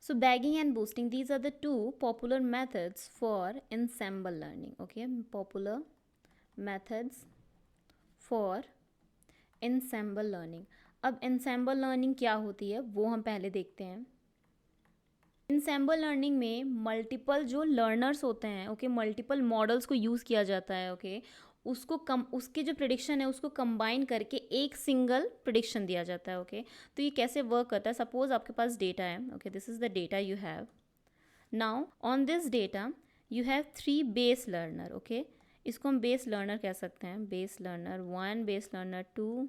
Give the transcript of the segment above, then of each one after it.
So bagging and boosting, these are the two popular methods for ensemble learning. Okay, popular methods for ensemble learning. अब ensemble learning क्या होती है वो हम पहले देखते हैं. ensemble learning में मल्टीपल जो लर्नर्स होते हैं, ओके, मल्टीपल मॉडल्स को यूज़ किया जाता है, ओके, उसको उसके जो प्रिडिक्शन है उसको कंबाइन करके एक सिंगल प्रिडिक्शन दिया जाता है, ओके. तो ये कैसे वर्क करता है? सपोज आपके पास डेटा है, okay, this is the data you have. Now on this data you have 3 base learner, okay. इसको हम बेस लर्नर कह सकते हैं, base learner 1, base learner 2,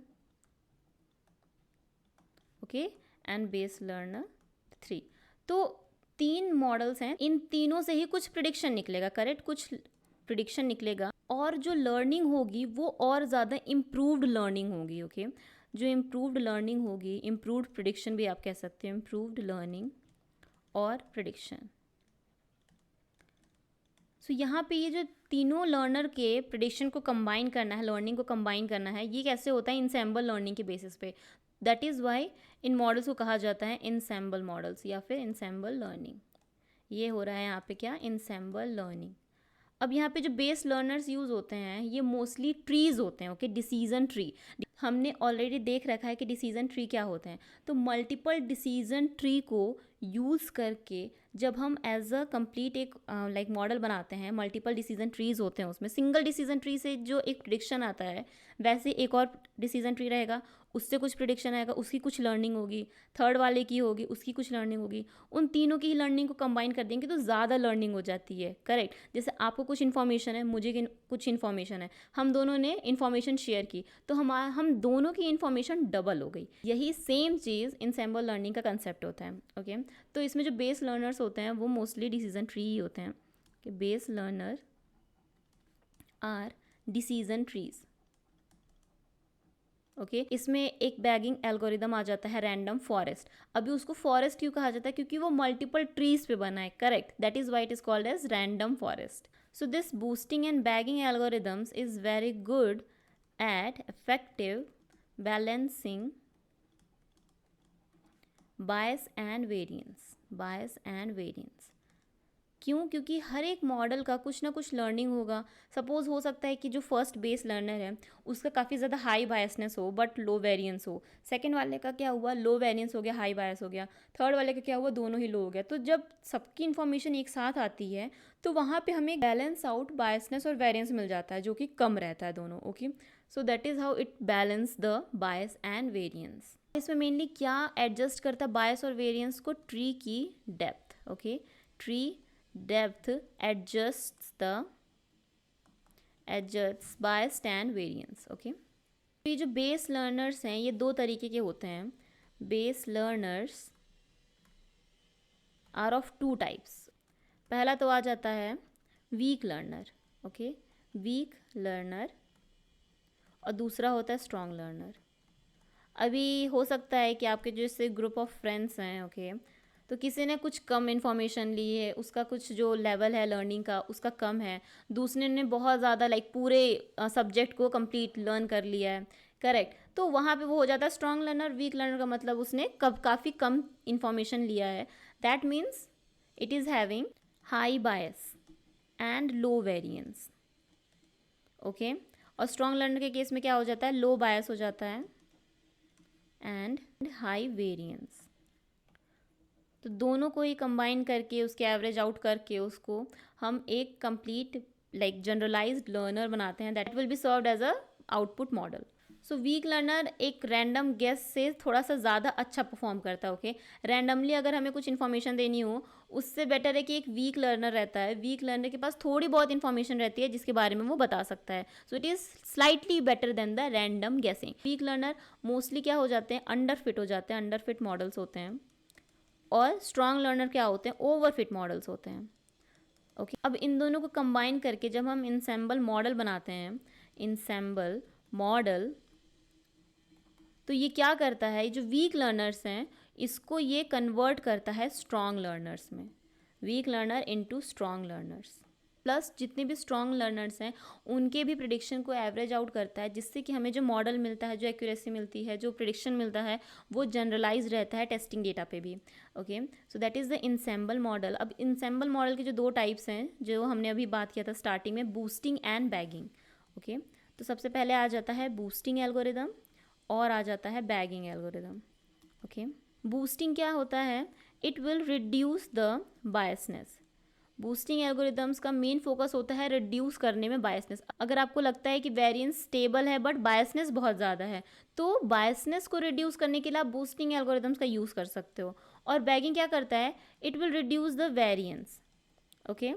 okay, and base learner 3. तो 3 मॉडल्स हैं, इन तीनों से ही कुछ प्रिडिक्शन निकलेगा, करेक्ट, कुछ प्रिडिक्शन निकलेगा, और जो लर्निंग होगी वो और ज़्यादा इम्प्रूव्ड लर्निंग होगी, ओके. जो इम्प्रूव्ड लर्निंग होगी, इम्प्रूव्ड प्रिडिक्शन भी आप कह सकते हो, इम्प्रूव्ड लर्निंग और प्रिडिक्शन. सो यहाँ पे ये जो तीनों लर्नर के प्रिडिक्शन को कंबाइन करना है, लर्निंग को कंबाइन करना है, ये कैसे होता है? इंसेम्बल लर्निंग के बेसिस पे. That is why in models को कहा जाता है इंसेम्बल मॉडल्स या फिर इंसेम्बल लर्निंग. ये हो रहा है यहाँ पे क्या? Ensemble learning. अब यहाँ पे जो बेस लर्नर्स यूज़ होते हैं ये मोस्टली ट्रीज़ होते हैं, ओके, डिसीजन ट्री. हमने ऑलरेडी देख रखा है कि डिसीजन ट्री क्या होते हैं. तो मल्टीपल डिसीजन ट्री को यूज़ करके जब हम एज अ कंप्लीट एक लाइक मॉडल बनाते हैं, मल्टीपल डिसीजन ट्रीज़ होते हैं उसमें. सिंगल डिसीजन ट्री से जो एक प्रिडिक्शन आता है वैसे एक और डिसीजन ट्री रहेगा, उससे कुछ प्रिडिक्शन आएगा, उसकी कुछ लर्निंग होगी, थर्ड वाले की होगी, उसकी कुछ लर्निंग होगी. उन तीनों की लर्निंग को कंबाइन कर देंगे तो ज़्यादा लर्निंग हो जाती है, करेक्ट. जैसे आपको कुछ इन्फॉर्मेशन है, मुझे कुछ इन्फॉर्मेशन है, हम दोनों ने इन्फॉर्मेशन शेयर की तो हम दोनों की इन्फॉर्मेशन डबल हो गई. यही सेम चीज़ इंसेम्बल लर्निंग का कंसेप्ट होता है, ओके. तो इसमें जो बेस लर्नर्स होते हैं वो मोस्टली डिसीजन ट्री ही होते हैं, कि base learner are decision trees, okay. इसमें एक बैगिंग एल्गोरिदम आ जाता है, रैंडम फॉरेस्ट. अभी उसको फॉरेस्ट क्यों कहा जाता है? क्योंकि वो मल्टीपल ट्रीज पे बना है, correct. That is why it is called as random forest. So this boosting and bagging algorithms is very good at effective balancing bias and variance. क्यों? क्योंकि हर एक मॉडल का कुछ ना कुछ लर्निंग होगा. सपोज हो सकता है कि जो फर्स्ट बेस लर्नर है उसका काफ़ी ज़्यादा हाई बायसनेस हो बट लो वेरिएंस हो. सेकंड वाले का क्या हुआ? लो वेरिएंस हो गया, हाई बायस हो गया. थर्ड वाले का क्या हुआ? दोनों ही लो हो गया. तो जब सबकी इन्फॉर्मेशन एक साथ आती है तो वहाँ पे हमें बैलेंस आउट बायसनेस और वेरिएंस मिल जाता है जो कि कम रहता है दोनों, okay. So that is how it balance the bias and variance. इसमें मेनली क्या एडजस्ट करता है बायस और वेरिएंस को? ट्री की depth, okay. Tree depth adjusts bias and variance, okay. ये जो बेस लर्नर्स हैं ये 2 तरीके के होते हैं. Base learners are of 2 types. पहला तो आ जाता है weak learner, okay, weak learner, और दूसरा होता है स्ट्रॉन्ग लर्नर. अभी हो सकता है कि आपके जैसे ग्रुप ऑफ फ्रेंड्स हैं, ओके, तो किसी ने कुछ कम इन्फॉर्मेशन ली है, उसका कुछ जो लेवल है लर्निंग का उसका कम है, दूसरे ने बहुत ज़्यादा लाइक पूरे सब्जेक्ट को कंप्लीट लर्न कर लिया है, करेक्ट. तो वहाँ पे वो हो जाता है स्ट्रॉन्ग लर्नर. वीक लर्नर का मतलब उसने काफ़ी कम इन्फॉर्मेशन लिया है. That means it is having high bias and low variance, okay. और स्ट्रॉन्ग लर्नर के केस में क्या हो जाता है? लो बायस हो जाता है एंड हाई वेरिएंस. तो दोनों को ही कंबाइन करके उसके एवरेज आउट करके उसको हम एक कंप्लीट लाइक जनरलाइज्ड लर्नर बनाते हैं. That will be served as a output model. So weak learner एक रैंडम गेस से थोड़ा सा ज़्यादा अच्छा परफॉर्म करता है, ओके. रैंडमली अगर हमें कुछ इन्फॉर्मेशन देनी हो उससे बेटर है कि एक वीक लर्नर रहता है. वीक लर्नर के पास थोड़ी बहुत इन्फॉर्मेशन रहती है जिसके बारे में वो बता सकता है. So it is slightly better than the random गेसिंग. वीक लर्नर मोस्टली क्या हो जाते हैं? अंडर फिट हो जाते हैं, अंडर फिट मॉडल्स होते हैं. और स्ट्रॉन्ग लर्नर क्या होते हैं? ओवर फिट मॉडल्स होते हैं, ओके. अब इन दोनों को कंबाइन करके जब हम इंसेम्बल मॉडल बनाते हैं, इंसेम्बल मॉडल, तो ये क्या करता है? जो वीक लर्नर्स हैं इसको ये कन्वर्ट करता है स्ट्रॉन्ग लर्नर्स में. Weak learner into strong learners, plus जितने भी स्ट्रॉन्ग लर्नर्स हैं उनके भी प्रिडिक्शन को एवरेज आउट करता है, जिससे कि हमें जो मॉडल मिलता है, जो एक्यूरेसी मिलती है, जो प्रिडिक्शन मिलता है, वो जनरलाइज रहता है टेस्टिंग डेटा पे भी। Okay, so that is the ensemble model. अब इंसेम्बल मॉडल के जो दो टाइप्स हैं जो हमने अभी बात किया था स्टार्टिंग में, बूस्टिंग एंड बैगिंग। ओके, तो सबसे पहले आ जाता है बूस्टिंग एल्गोरिदम और आ जाता है बैगिंग एल्गोरिदम। ओके, बूस्टिंग क्या होता है? It will reduce the biasness. Boosting algorithms का मेन फोकस होता है रिड्यूस करने में बायसनेस। अगर आपको लगता है कि वेरिएंस स्टेबल है बट बायसनेस बहुत ज़्यादा है, तो बायसनेस को रिड्यूस करने के लिए आप बूस्टिंग एल्गोरिदम्स का यूज़ कर सकते हो। और बैगिंग क्या करता है? It will reduce the variance. Okay,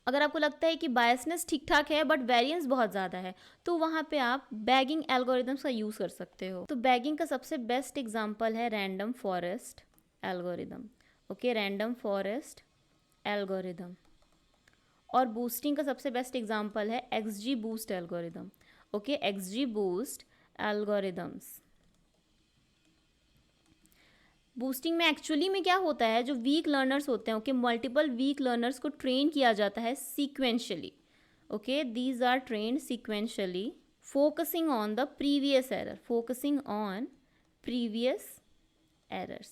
अगर आपको लगता है कि बायसनेस ठीक ठाक है बट वेरिएंस बहुत ज़्यादा है, तो वहाँ पे आप बैगिंग एल्गोरिदम्स का यूज़ कर सकते हो। तो बैगिंग का सबसे बेस्ट एग्जांपल है random forest algorithm. Okay, random forest algorithm. और बूस्टिंग का सबसे बेस्ट एग्जांपल है XG boost algorithm. Okay, XG boost algorithms. Boosting में एक्चुअली में क्या होता है, जो वीक लर्नर्स होते हैं, ओके, मल्टीपल वीक लर्नर्स को ट्रेन किया जाता है sequentially. Okay, these are trained sequentially focusing on the previous error, focusing on previous errors,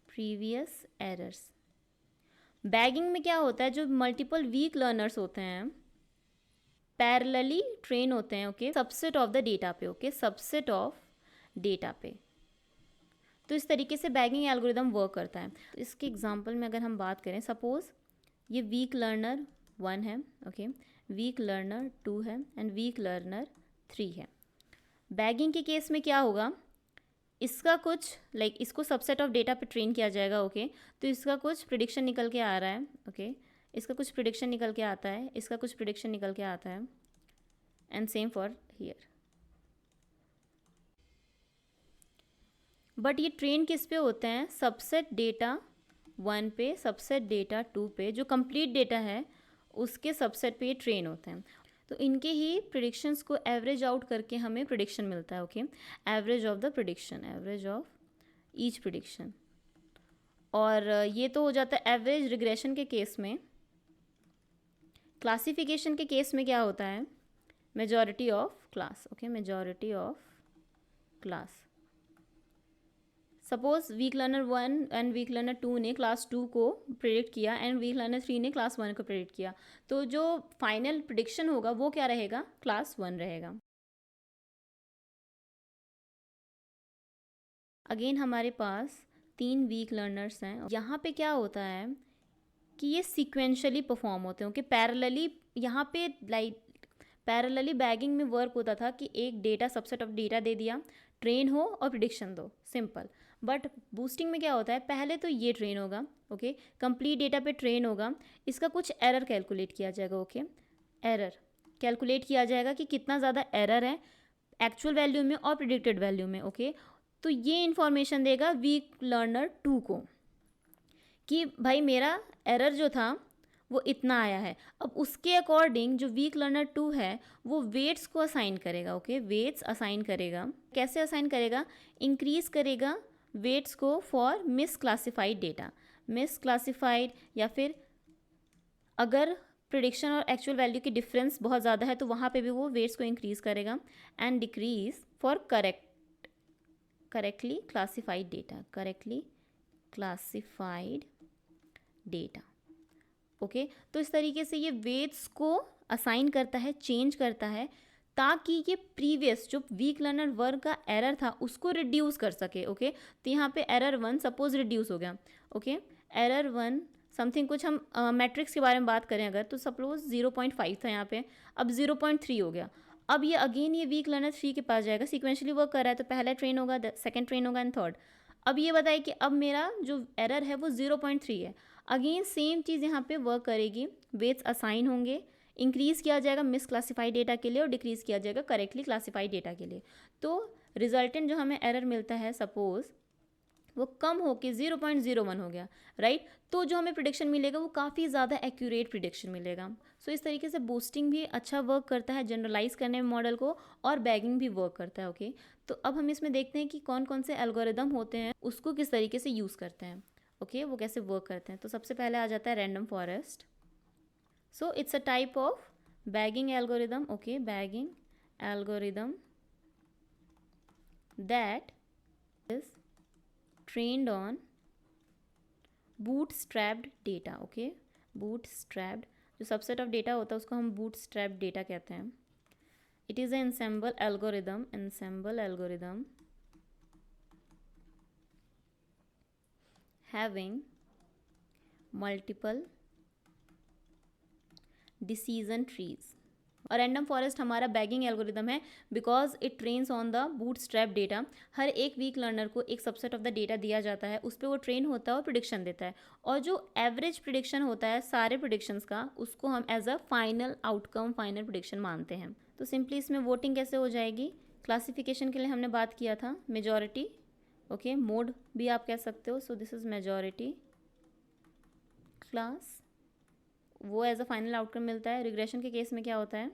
previous errors. Bagging में क्या होता है, जो मल्टीपल वीक लर्नर्स होते हैं पैरेलली ट्रेन होते हैं, okay, subset of the data पे, ओके, सबसेट ऑफ डेटा पे। तो इस तरीके से बैगिंग एल्गोरिदम वर्क करता है। तो इसके एग्जांपल में अगर हम बात करें, सपोज ये वीक लर्नर 1 है, ओके, वीक लर्नर 2 है एंड वीक लर्नर 3 है। बैगिंग के केस में क्या होगा, इसका कुछ इसको सबसेट ऑफ डेटा पे ट्रेन किया जाएगा, ओके, तो इसका कुछ प्रिडिक्शन निकल के आ रहा है, ओके, इसका कुछ प्रिडिक्शन निकल के आता है, इसका कुछ प्रिडिक्शन निकल के आता है, and same for here. But ये ट्रेन किस पे होते हैं? सबसेट डेटा 1 पे, सबसेट डेटा 2 पे, जो कंप्लीट डेटा है उसके सबसेट पे ये ट्रेन होते हैं। तो इनके ही प्रिडिक्शंस को एवरेज आउट करके हमें प्रिडिक्शन मिलता है, okay, average of the prediction, average of each prediction. और ये तो हो जाता है एवरेज रिग्रेशन के केस में। क्लासिफिकेशन के केस में क्या होता है? Majority of class, okay, majority of class. Suppose weak learner 1 and weak learner 2 ने क्लास 2 को प्रेडिक्ट किया एंड वीक लर्नर 3 ने क्लास 1 को प्रेडिक्ट किया, तो जो फाइनल प्रिडिक्शन होगा वो क्या रहेगा? क्लास 1 रहेगा। अगेन हमारे पास 3 वीक लर्नर्स हैं। यहाँ पे क्या होता है कि ये सीक्वेंशियली परफॉर्म होते हैं, ओके, पैरेलली। यहाँ पे पैरेलली बैगिंग में वर्क होता था कि एक डेटा सबसेट ऑफ डेटा दे दिया, ट्रेन हो और प्रिडिक्शन दो, सिंपल। बट बूस्टिंग में क्या होता है, पहले तो ये ट्रेन होगा, ओके, कंप्लीट डेटा पे ट्रेन होगा, इसका कुछ एरर कैलकुलेट किया जाएगा, ओके, एरर कैलकुलेट किया जाएगा कि कितना ज़्यादा एरर है एक्चुअल वैल्यू में और प्रिडिक्टेड वैल्यू में, ओके। तो ये इन्फॉर्मेशन देगा वीक लर्नर 2 को कि भाई मेरा एरर जो था वो इतना आया है। अब उसके अकॉर्डिंग जो वीक लर्नर 2 है वो वेट्स को असाइन करेगा, ओके, वेट्स असाइन करेगा। कैसे असाइन करेगा? इंक्रीज करेगा वेट्स को for miss classified data, miss classified, या फिर अगर प्रिडिक्शन और एक्चुअल वैल्यू की डिफरेंस बहुत ज़्यादा है तो वहाँ पे भी वो वेट्स को इंक्रीज करेगा, and decrease for correctly classified data, correctly classified data, okay. तो इस तरीके से ये वेट्स को असाइन करता है, चेंज करता है, ताकि ये प्रीवियस जो वीक लर्नर वर्ग का एरर था उसको रिड्यूस कर सके, ओके। तो यहाँ पे एरर 1 सपोज रिड्यूस हो गया, ओके, एरर 1 समथिंग, कुछ हम मैट्रिक्स के बारे में बात करें अगर, तो सपोज 0.5 था यहाँ पे, अब 0.3 हो गया। अब ये अगेन ये वीक लर्नर 3 के पास जाएगा, सिक्वेंशली वर्क कर रहा है, तो पहला ट्रेन होगा, सेकेंड ट्रेन होगा एंड थर्ड। अब ये बताए कि अब मेरा जो एरर है वो 0.3 है। अगेन सेम चीज़ यहाँ पे वर्क करेगी, वेट्स असाइन होंगे, इंक्रीज़ किया जाएगा मिस क्लासिफाइड डेटा के लिए और डिक्रीज़ किया जाएगा करेक्टली क्लासिफाइड डेटा के लिए। तो रिजल्टेंट जो हमें एरर मिलता है सपोज वो कम होके 0.01 हो गया, राइट। तो जो हमें प्रिडिक्शन मिलेगा वो काफ़ी ज़्यादा एक्यूरेट प्रिडिक्शन मिलेगा। सो इस तरीके से बूस्टिंग भी अच्छा वर्क करता है जनरलाइज करने में मॉडल को, और बैगिंग भी वर्क करता है, ओके। तो अब हम इसमें देखते हैं कि कौन कौन से एल्गोरिदम होते हैं, उसको किस तरीके से यूज़ करते हैं, ओके, वो कैसे वर्क करते हैं। तो सबसे पहले आ जाता है random forest, So it's a type of bagging algorithm, okay, bagging algorithm that is trained on bootstrapped data, okay, bootstrapped जो सबसेट ऑफ डेटा होता है उसको हम bootstrapped डेटा कहते हैं. It is an ensemble algorithm having multiple decision trees. और random forest हमारा bagging algorithm है because it trains on the bootstrap data. हर एक वीक लर्नर को एक सबसेट ऑफ द डेटा दिया जाता है, उस पर वो ट्रेन होता है और प्रिडिक्शन देता है. और जो एवरेज प्रिडिक्शन होता है सारे प्रिडिक्शंस का, उसको हम as a final outcome, final prediction मानते हैं. तो सिंपली इसमें वोटिंग कैसे हो जाएगी? क्लासिफिकेशन के लिए हमने बात किया था मेजॉरिटी, ओके, मोड भी आप कह सकते हो. So this is majority class, वो एज अ फाइनल आउटकम मिलता है. रिग्रेशन के केस में क्या होता है?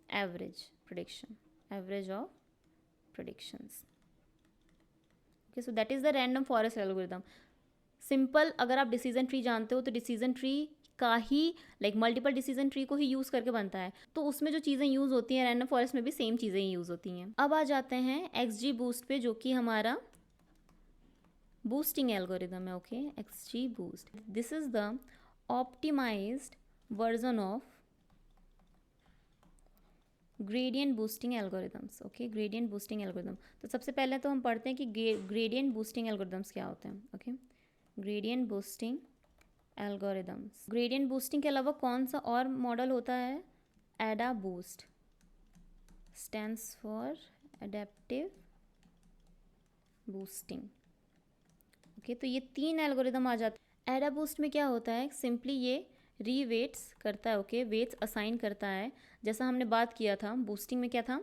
Average prediction, average of predictions. Okay, so that is the random forest algorithm. Simple, अगर आप डिसीजन ट्री जानते हो तो डिसीजन ट्री का ही लाइक मल्टीपल डिसीजन ट्री को ही यूज़ करके बनता है. तो उसमें जो चीज़ें यूज़ होती हैं रैंडम फॉरेस्ट में भी सेम चीज़ें ही यूज़ होती हैं. अब आ जाते हैं एक्सजी बूस्ट पे, जो कि हमारा बूस्टिंग एल्गोरिदम है. Okay, XG boost, this is the optimized version of gradient boosting algorithms. Okay, gradient boosting algorithm. तो सबसे पहले तो हम पढ़ते हैं कि ग्रेडियंट बूस्टिंग एल्गोरिदम्स क्या होते हैं. Okay, gradient boosting algorithms. Gradient boosting के अलावा कौन सा और मॉडल होता है? एडा boost, stands for adaptive boosting. Okay, तो ये 3 एल्गोरिदम आ जाते हैं. एडा बूस्ट में क्या होता है? सिंपली ये रीवेट्स करता है. ओके, वेट्स असाइन करता है. जैसा हमने बात किया था बूस्टिंग में, क्या था?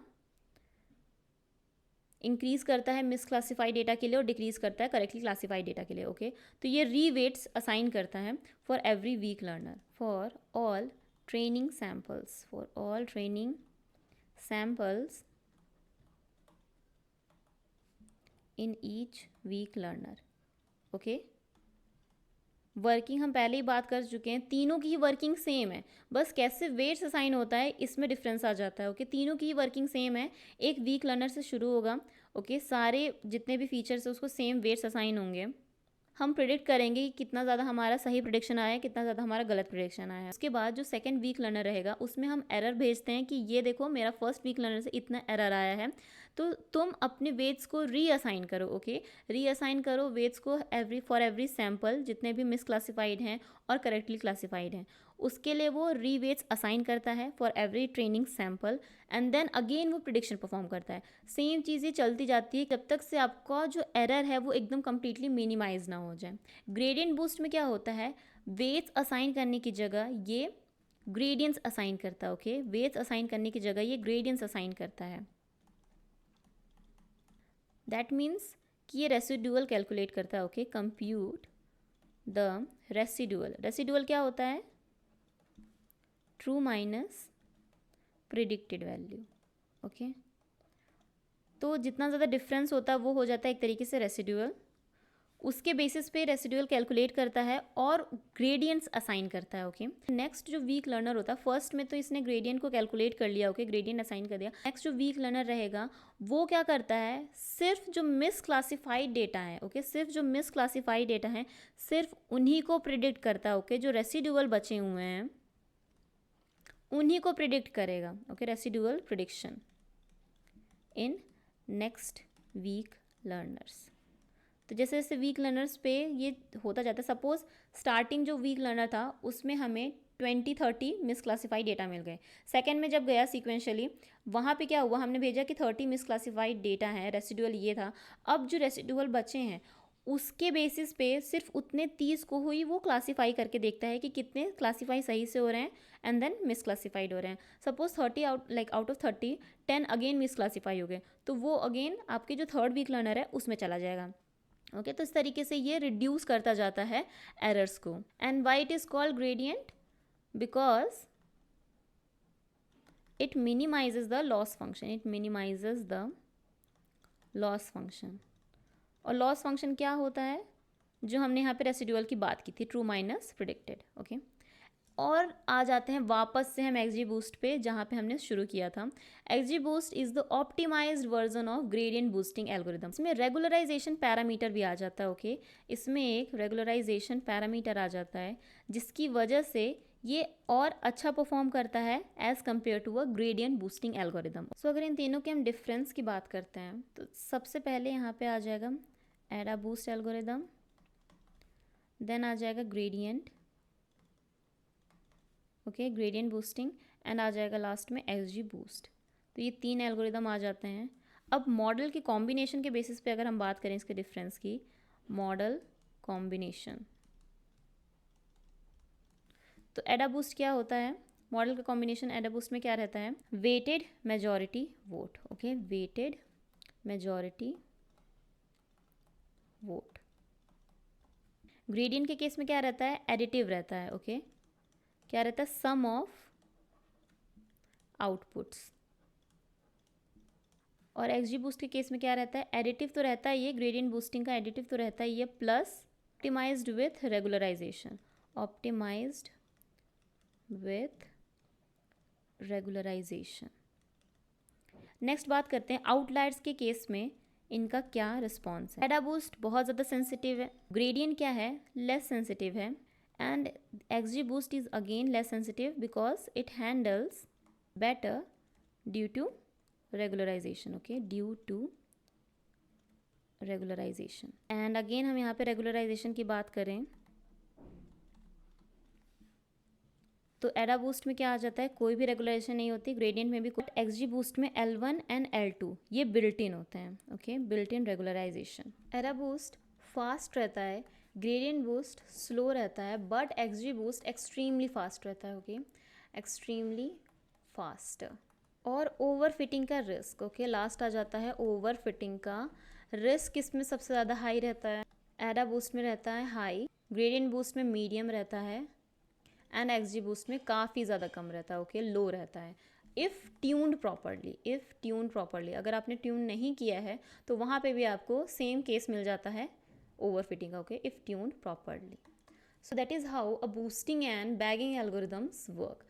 इंक्रीज करता है मिसक्लासीफाइड डेटा के लिए और डिक्रीज करता है करेक्टली क्लासीफाइड डेटा के लिए. ओके, तो ये रीवेट्स असाइन करता है for every weak learner, for all training samples, for all training samples in each weak learner. Okay, working हम पहले ही बात कर चुके हैं, तीनों की ही वर्किंग सेम है, बस कैसे वेट्स असाइन होता है इसमें डिफरेंस आ जाता है. ओके, तीनों की ही वर्किंग सेम है. एक वीक लर्नर से शुरू होगा. ओके, सारे जितने भी फीचर्स है उसको सेम वेट्स असाइन होंगे. हम प्रिडिक्ट करेंगे कि कितना ज़्यादा हमारा सही प्रिडिक्शन आया है, कितना ज़्यादा हमारा गलत प्रिडिक्शन आया है. उसके बाद जो सेकंड वीक लर्नर रहेगा उसमें हम एरर भेजते हैं कि ये देखो मेरा फर्स्ट वीक लर्नर से इतना एरर आया है, तो तुम अपने वेट्स को रीअसाइन करो. ओके, रीअसाइन करो वेट्स को फॉर एवरी सैम्पल जितने भी मिसक्लासीफाइड हैं और करेक्टली क्लासीफाइड हैं. उसके लिए वो रीवेट्स असाइन करता है for every training sample and then again वो प्रिडिक्शन परफॉर्म करता है. सेम चीज़ ये चलती जाती है जब तक से आपका जो एरर है वो एकदम कम्प्लीटली मिनिमाइज ना हो जाए. ग्रेडियंट बूस्ट में क्या होता है? वेट्स असाइन करने की जगह ये ग्रेडियंट्स असाइन करता है. ओके, वेट्स असाइन करने की जगह ये ग्रेडियंट्स असाइन करता है. दैट मीन्स कि ये रेसिडुअल कैलकुलेट करता है. Okay, compute the residual. Residual क्या होता है? True minus predicted value. Okay, तो जितना ज़्यादा डिफरेंस होता है वो हो जाता है एक तरीके से रेसिडुअल. उसके बेसिस पे रेसिडुअल कैलकुलेट करता है और ग्रेडियंट्स असाइन करता है. ओके, नेक्स्ट जो वीक लर्नर होता है, फर्स्ट में तो इसने ग्रेडियंट को कैलकुलेट कर लिया. ओके, ग्रेडियंट असाइन कर दिया. नेक्स्ट जो वीक लर्नर रहेगा वो क्या करता है? सिर्फ जो मिसक्लासीफाइड डेटा है, ओके, सिर्फ जो मिसक्लासीफाइड डेटा है सिर्फ उन्हीं को प्रिडिक्ट करता है. ओके, जो रेसिडुअल बचे हुए हैं उन्हीं को प्रिडिक्ट करेगा. Okay, residual prediction in next weak learners. तो जैसे जैसे वीक लर्नर्स पे ये होता जाता है, सपोज स्टार्टिंग जो वीक लर्नर था उसमें हमें 20-30 मिसक्लासीफाइड डेटा मिल गए. सेकेंड में जब गया सीक्वेंशली वहाँ पे क्या हुआ? हमने भेजा कि 30 मिसक्लासीफाइड डेटा है, रेसिडुअल ये था. अब जो रेसिडुअल बचे हैं उसके बेसिस पे सिर्फ उतने 30 को ही वो क्लासीफाई करके देखता है कि कितने क्लासीफाई सही से हो रहे हैं एंड देन मिसक्लासीफाइड हो रहे हैं. सपोज 30 आउट ऑफ 30 10 अगेन मिसक्लासीफाई हो गए, तो वो अगेन आपके जो थर्ड वीक लर्नर है उसमें चला जाएगा. ओके, तो इस तरीके से ये रिड्यूस करता जाता है एरर्स को. And why it is called gradient? Because it minimises the loss function. It minimises the loss function. और लॉस फंक्शन क्या होता है? जो हमने यहाँ पे रेसिडुअल की बात की थी, ट्रू माइनस प्रिडिक्टेड, ओके। और आ जाते हैं वापस से हम एक्सजी बूस्ट पे, जहाँ पे हमने शुरू किया था। XG boost is the optimized version of gradient boosting algorithm. इसमें रेगुलराइजेशन पैरामीटर भी आ जाता है, ओके। इसमें एक रेगुलराइजेशन पैरामीटर आ जाता है जिसकी वजह से ये और अच्छा परफॉर्म करता है as compare to a gradient boosting algorithm. So अगर इन तीनों के हम डिफरेंस की बात करते हैं तो सबसे पहले यहाँ पे आ जाएगा एडा बूस्ट एल्गोरिदम, देन आ जाएगा gradient, okay, gradient boosting, and आ जाएगा लास्ट में एक्सजी बूस्ट। तो ये 3 एल्गोरिदम आ जाते हैं। अब मॉडल के कॉम्बिनेशन के बेसिस पे अगर हम बात करें इसके डिफरेंस की, मॉडल कॉम्बिनेशन, तो एडा बूस्ट क्या होता है? मॉडल का कॉम्बिनेशन एडा बूस्ट में क्या रहता है? Weighted majority vote, okay, weighted majority vote. Gradient के केस में क्या रहता है? एडिटिव रहता है, ओके, क्या रहता है? सम ऑफ आउटपुट्स। और एक्सजी बूस्ट के केस में क्या रहता है? एडिटिव तो रहता है ये, ग्रेडियंट बूस्टिंग का एडिटिव तो रहता है ये, plus optimized with regularization, optimized with regularization. Next बात करते हैं आउटलायर्स के केस में इनका क्या रिस्पॉन्स है। एडा बूस्ट बहुत ज़्यादा सेंसिटिव है, ग्रेडियंट क्या है? लेस सेंसिटिव है, and XG boost is again less sensitive because it handles better due to regularization, okay, due to regularization। And again हम यहाँ पे रेगुलराइजेशन की बात करें तो एडा बूस्ट में क्या आ जाता है? कोई भी रेगुलराइजेशन नहीं होती, ग्रेडियंट में भी। एक्सजी बूस्ट में L1 एंड L2 ये बिल्ट इन होते हैं, ओके, बिल्ट इन रेगुलराइजेशन। एडा बूस्ट फास्ट रहता है, ग्रेडियंट बूस्ट स्लो रहता है, but XD boost extremely fast रहता है, ओके, एक्सट्रीमली फास्ट। और ओवर फिटिंग का रिस्क, ओके, लास्ट आ जाता है ओवर फिटिंग का रिस्क। इसमें सबसे ज़्यादा हाई रहता है, एडा बूस्ट में रहता है हाई, ग्रेडियंट बूस्ट में मीडियम रहता है, एंड एक्सजी बूस्ट में काफ़ी ज़्यादा कम रहता है, ओके, लो रहता है। इफ़ ट्यून्ड प्रॉपरली, अगर आपने ट्यून नहीं किया है तो वहाँ पे भी आपको सेम केस मिल जाता है ओवर फिटिंग का, okay, if tuned properly. So that is how a boosting and bagging algorithms work.